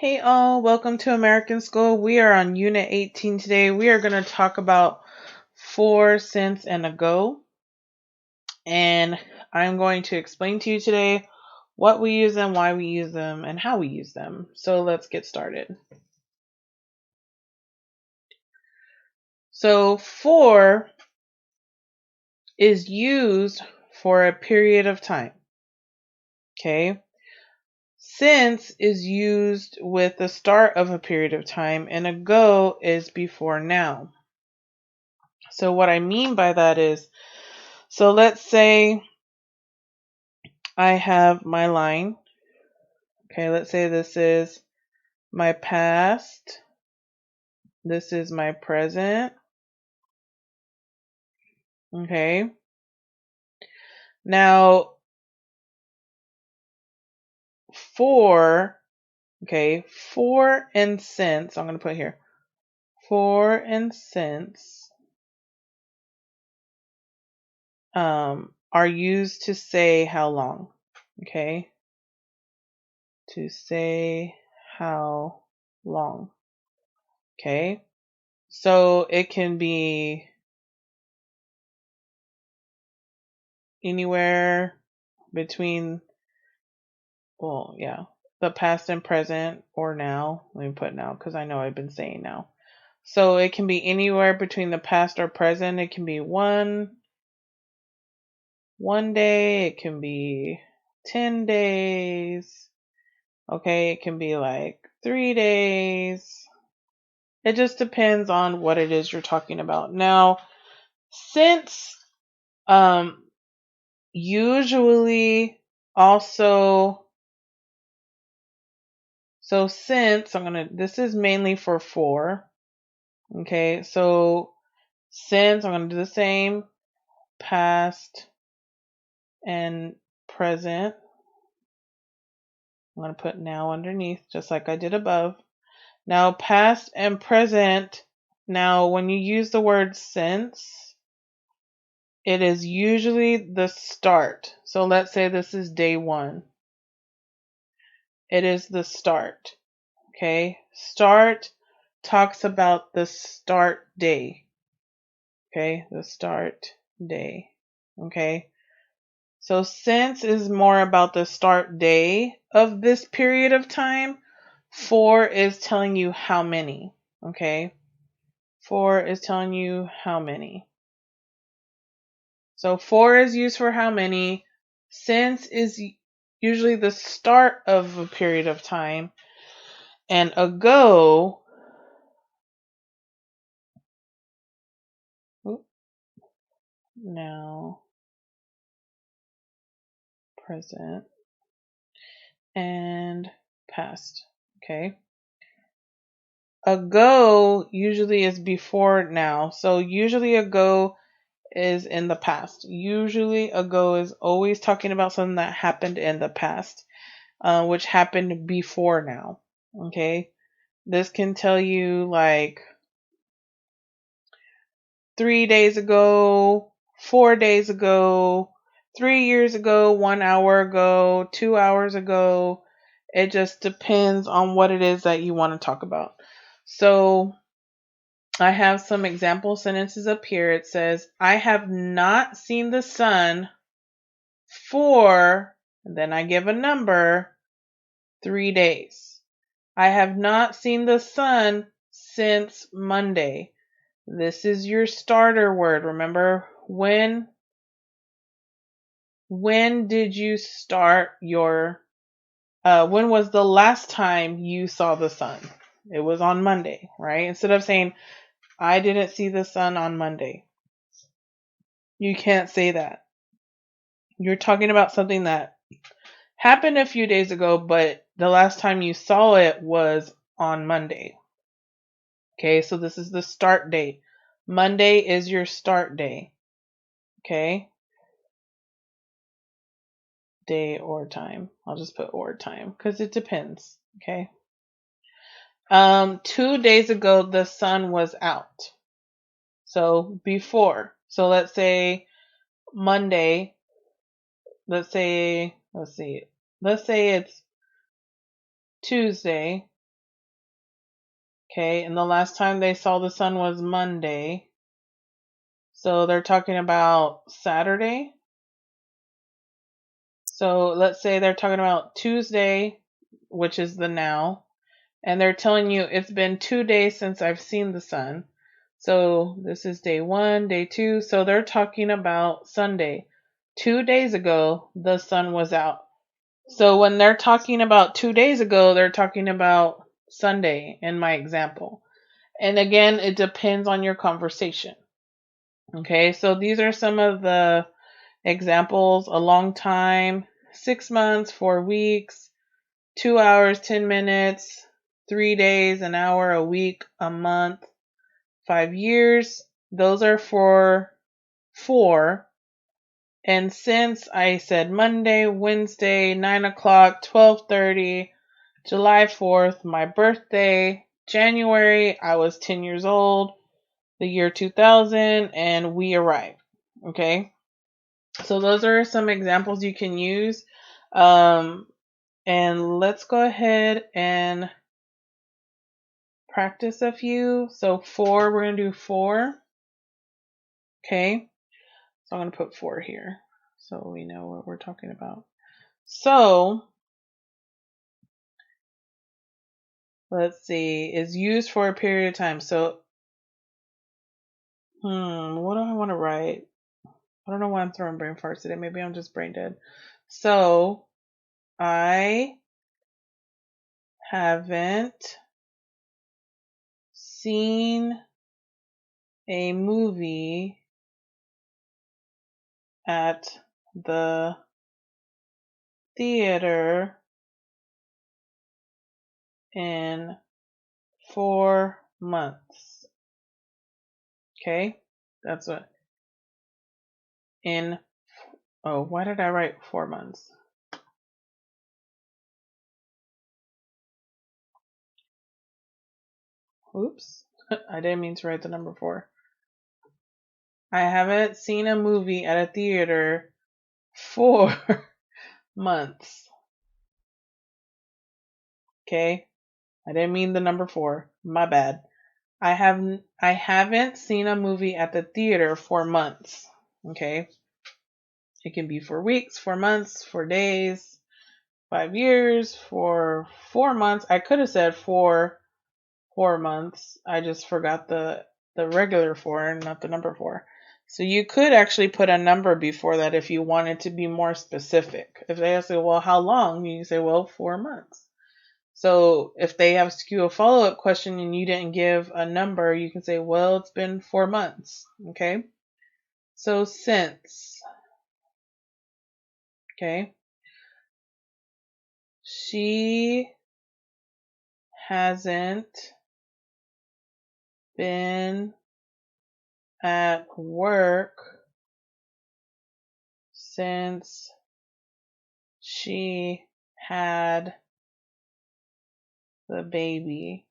Hey all, welcome to American School. We are on Unit 18 today. We are going to talk about for, since, and ago. And I'm going to explain to you today what we use them, why we use them, and how we use them. So let's get started. So for is used for a period of time. Okay. Since is used with the start of a period of time, and ago is before now. So what I mean by that is, so let's say I have my line. Okay, let's say this is my past. This is my present. Okay. Now, for, okay, for and since, I'm going to put here, for and since are used to say how long. Okay. To say how long. Okay. So it can be anywhere between, well, yeah, the past and present or now. Let me put now because I know I've been saying now. So it can be anywhere between the past or present. It can be one day. It can be 10 days. Okay, it can be like 3 days. It just depends on what it is you're talking about. Now, since usually also, so since this is mainly for. Okay, so since I'm going to do the same, past and present. I'm going to put now underneath, just like I did above. Now, past and present. Now, when you use the word since, it is usually the start. So let's say this is day 1. It is the start. Okay, start talks about the start day. Okay, the start day. Okay, so since is more about the start day of this period of time. For is telling you how many. Okay, for is telling you how many. So for is used for how many. Since is usually the start of a period of time. And ago, now, present, and past. Okay. Ago usually is before now. So usually ago is in the past. Usually ago is always talking about something that happened in the past, which happened before now. Okay. This can tell you like 3 days ago, 4 days ago, 3 years ago, 1 hour ago, 2 hours ago. It just depends on what it is that you want to talk about. So I have some example sentences up here. It says, I have not seen the sun for, and then I give a number, 3 days. I have not seen the sun since Monday. This is your starter word. Remember, when did you start your, when was the last time you saw the sun? It was on Monday, right? Instead of saying, I didn't see the sun on Monday. You can't say that. You're talking about something that happened a few days ago, but the last time you saw it was on Monday. Okay, so this is the start date. Monday is your start day. Okay. Day or time. I'll just put or time because it depends. Okay. 2 days ago the sun was out. So before. So let's say Monday. Let's say it's Tuesday. Okay, and the last time they saw the sun was Monday. So they're talking about Saturday. So let's say they're talking about Tuesday, which is the now, and they're telling you it's been 2 days since I've seen the sun. So this is day 1, day 2. So they're talking about Sunday. 2 days ago, the sun was out. So when they're talking about 2 days ago, they're talking about Sunday in my example. And again, it depends on your conversation. Okay, so these are some of the examples: a long time, 6 months, 4 weeks, 2 hours, 10 minutes, 3 days, an hour, a week, a month, 5 years. Those are for 4. And since I said Monday, Wednesday, 9 o'clock, 12:30, July 4th, my birthday, January, I was 10 years old, the year 2000, and we arrived. Okay. So those are some examples you can use. And let's go ahead and practice a few. So 4, we're going to do 4. Okay. So I'm going to put 4 here so we know what we're talking about. So let's see, is used for a period of time. So, what do I want to write? I don't know why I'm throwing brain farts today. Maybe I'm just brain dead. So, I haven't seen a movie at the theater in 4 months. Okay? That's what in, oh, why did I write 4 months? Oops. I didn't mean to write the number 4. I haven't seen a movie at a theater for months. Okay? I didn't mean the number 4. My bad. I haven't seen a movie at the theater for months. Okay? It can be for weeks, for months, for days, 5 years, for 4 months. I could have said for 4 months. I just forgot the regular 4 and not the number 4. So you could actually put a number before that if you wanted to be more specific. If they ask you, well, how long? You can say, well, 4 months. So if they ask you a follow-up question and you didn't give a number, you can say, well, it's been 4 months. Okay. So since, okay, she hasn't been at work since she had the baby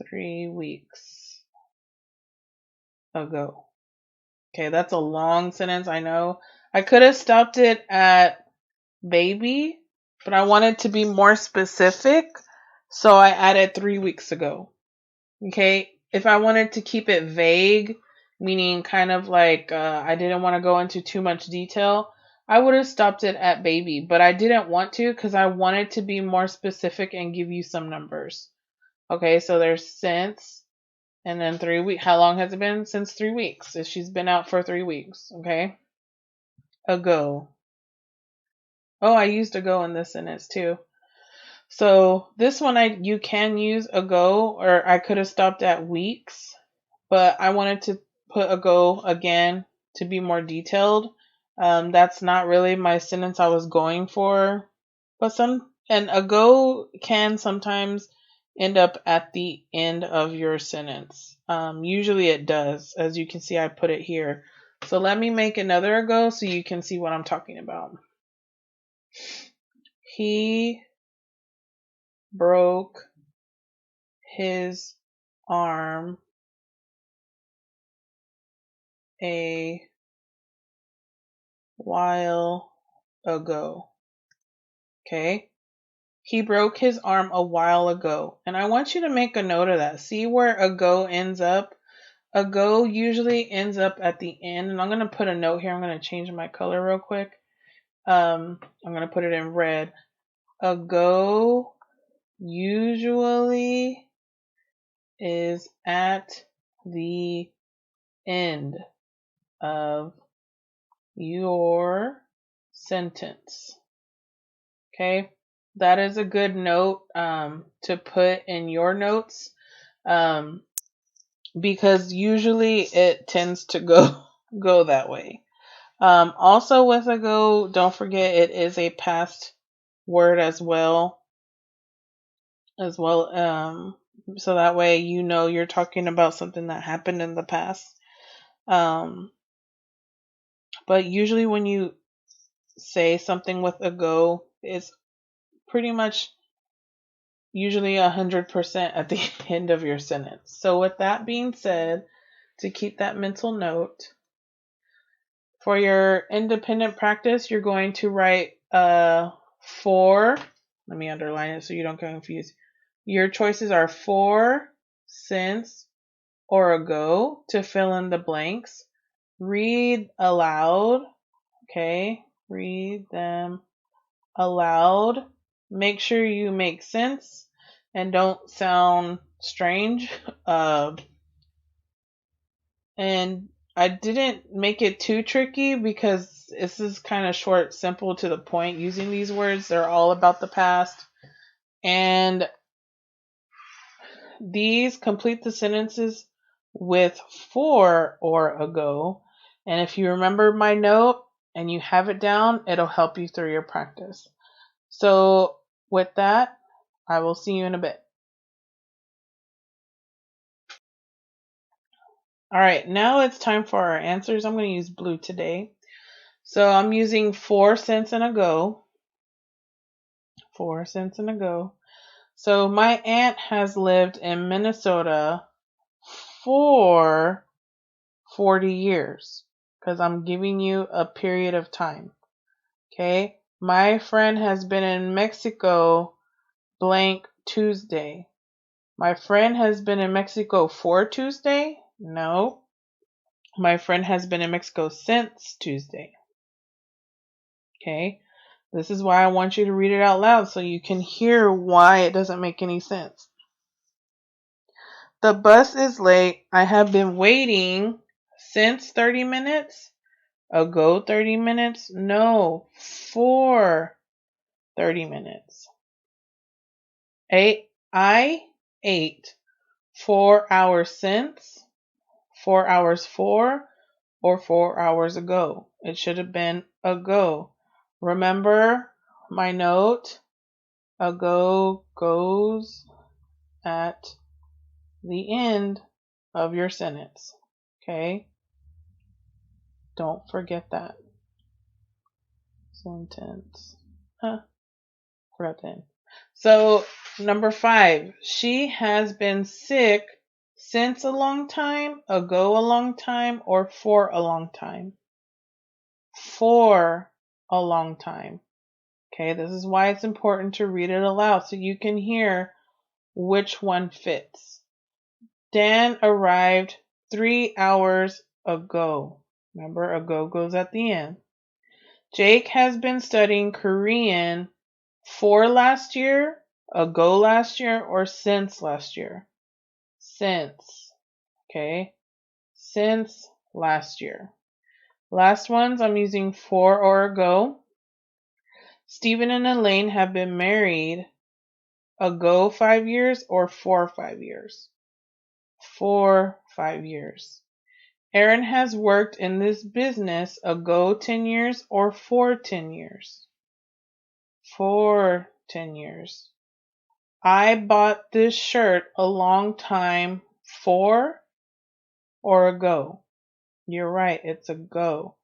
3 weeks ago. Okay, that's a long sentence, I know. I could have stopped it at baby, but I wanted to be more specific, so I added 3 weeks ago. Okay, if I wanted to keep it vague, meaning kind of like I didn't want to go into too much detail, I would have stopped it at baby, but I didn't want to because I wanted to be more specific and give you some numbers. Okay, so there's since, and then 3 weeks. How long has it been? Since 3 weeks. So she's been out for 3 weeks. Okay, ago. Oh, I used ago in this sentence too. So this one you can use ago, or I could have stopped at weeks, but I wanted to put ago again to be more detailed. That's not really my sentence I was going for, but ago can sometimes end up at the end of your sentence. Usually it does, as you can see I put it here. So let me make another ago so you can see what I'm talking about. He broke his arm a while ago. Okay. He broke his arm a while ago. And I want you to make a note of that. See where ago ends up? Ago usually ends up at the end. And I'm going to put a note here. I'm going to change my color real quick. I'm going to put it in red. Ago usually is at the end of your sentence. Okay, that is a good note to put in your notes because usually it tends to go that way. Also with ago, don't forget it is a past word as well. So that way you know you're talking about something that happened in the past. But usually when you say something with ago, it's pretty much usually 100% at the end of your sentence. So with that being said, to keep that mental note, for your independent practice, you're going to write for, let me underline it so you don't get confused. Your choices are for, since, or ago to fill in the blanks. Read aloud, okay? Read them aloud. Make sure you make sense and don't sound strange. And I didn't make it too tricky because this is kind of short, simple, to the point using these words. They're all about the past. And these complete the sentences with for or ago. And if you remember my note and you have it down, it'll help you through your practice. So with that, I will see you in a bit. All right, now it's time for our answers. I'm going to use blue today. So I'm using 4 cents and ago. 4 cents and ago. So my aunt has lived in Minnesota for 40 years because I'm giving you a period of time. Okay. My friend has been in Mexico blank Tuesday. My friend has been in Mexico for Tuesday? No. My friend has been in Mexico since Tuesday. Okay. This is why I want you to read it out loud so you can hear why it doesn't make any sense. The bus is late. I have been waiting since 30 minutes. Ago 30 minutes? No, for 30 minutes. I ate 4 hours since, 4 hours for, or 4 hours ago. It should have been ago. Remember my note? Ago goes at the end of your sentence. Okay? Don't forget that. Sentence. Forgot that. So, number 5. She has been sick since a long time, ago a long time, or for a long time. For a long time. Okay, this is why it's important to read it aloud so you can hear which one fits. Dan arrived 3 hours ago. Remember, ago goes at the end. Jake has been studying Korean for last year, ago last year, or since last year. Since. Okay. Since last year. Last ones I'm using for or ago. Stephen and Elaine have been married ago 5 years or for 5 years. For 5 years. Aaron has worked in this business ago 10 years or for 10 years. For 10 years. I bought this shirt a long time for or ago. You're right, it's ago.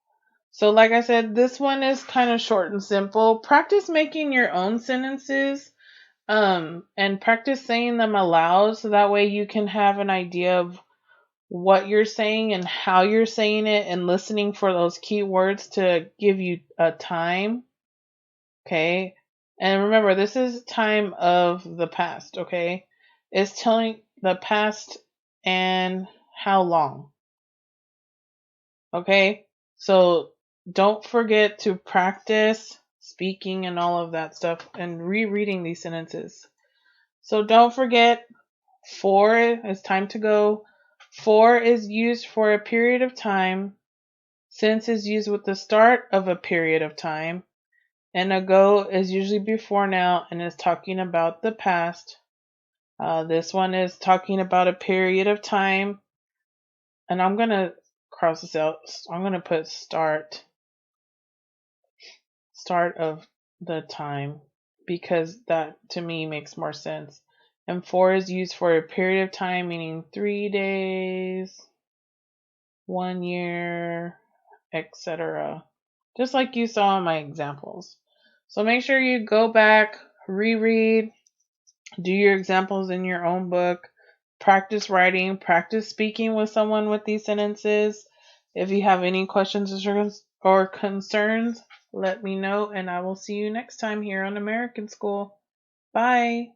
So like I said, this one is kind of short and simple. Practice making your own sentences and practice saying them aloud so that way you can have an idea of what you're saying and how you're saying it and listening for those key words to give you a time. Okay? And remember, this is time of the past, okay? It's telling the past and how long, okay? So don't forget to practice speaking and all of that stuff and rereading these sentences. So don't forget, for is time to go. For is used for a period of time. Since is used with the start of a period of time. And ago is usually before now and is talking about the past. This one is talking about a period of time. And I'm going to cross this out. I'm going to put start of the time, because that to me makes more sense. And for is used for a period of time, meaning 3 days, 1 year, etc. Just like you saw in my examples. So make sure you go back, reread, do your examples in your own book, practice writing, practice speaking with someone with these sentences. If you have any questions or concerns, let me know, and I will see you next time here on American School. Bye.